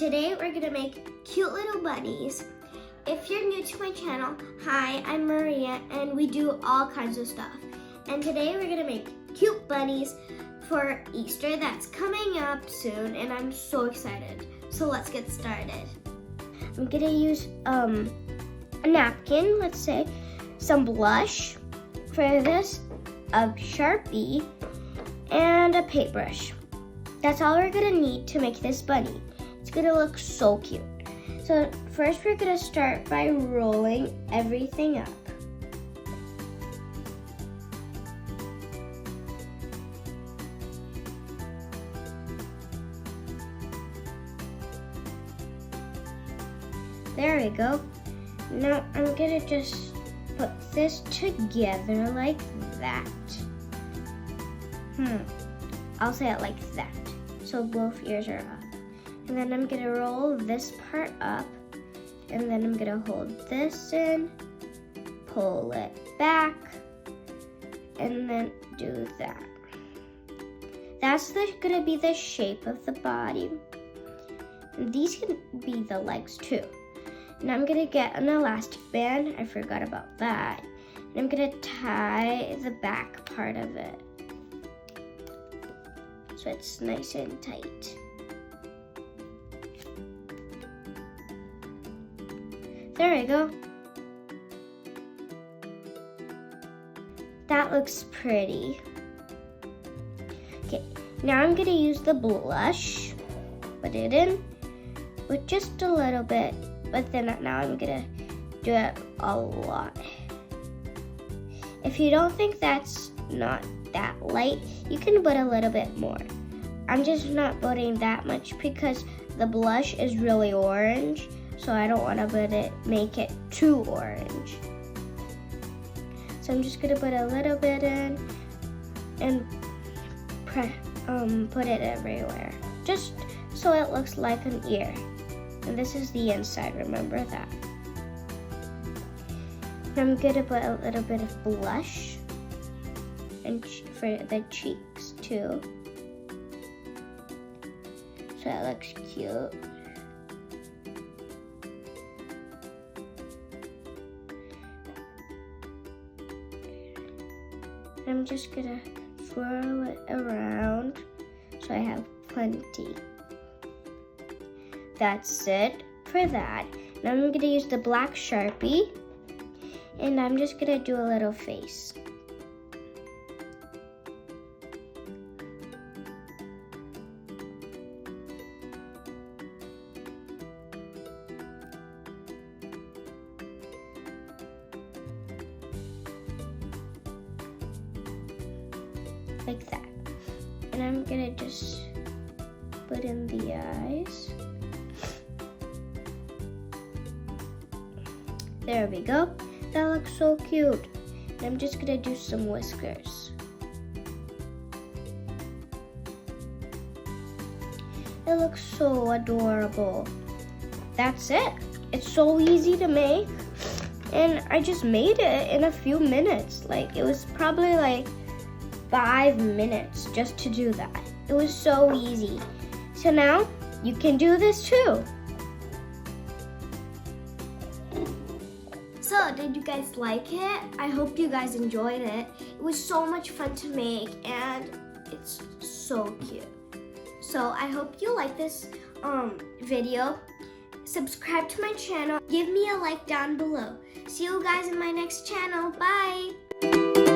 today we're gonna make cute little bunnies. If you're new to my channel, hi, I'm Maria and we do all kinds of stuff. And today we're gonna make cute bunnies for Easter that's coming up soon and I'm so excited. So let's get started. I'm gonna use a napkin, let's say, some blush for this, a Sharpie, and a paintbrush. That's all we're gonna need to make this bunny. It's gonna look so cute. So first we're gonna start by rolling everything up. There we go. Now I'm gonna just put this together like that. I'll say it like that. So both ears are up. And then I'm gonna roll this part up. And then I'm gonna hold this in, pull it back, and then do that. That's gonna be the shape of the body. And these can be the legs too. And I'm gonna get an elastic band. I forgot about that. And I'm gonna tie the back part of it, so it's nice and tight. There we go. That looks pretty. Okay, now I'm gonna use the blush, put it in with just a little bit, but then now I'm gonna do it a lot. If you don't think that's not that light, you can put a little bit more. I'm just not putting that much because the blush is really orange, so I don't want to make it too orange. So I'm just gonna put a little bit in and put it everywhere, just so it looks like an ear. And this is the inside, remember that. I'm gonna put a little bit of blush and for the cheeks too, so it looks cute. I'm just gonna swirl it around so I have plenty. That's it for that. Now I'm gonna use the black Sharpie and I'm just gonna do a little face. Like that. And I'm gonna just put in the eyes. There we go. That looks so cute. And I'm just gonna do some whiskers. It looks so adorable. That's it. It's so easy to make. And I just made it in a few minutes. Like, it was probably like 5 minutes just to do that. It was so easy. So now you can do this too. So did you guys like it? I hope you guys enjoyed it. It was so much fun to make and it's so cute. So I hope you like this video. Subscribe to my channel. Give me a like down below. See you guys in my next channel. Bye.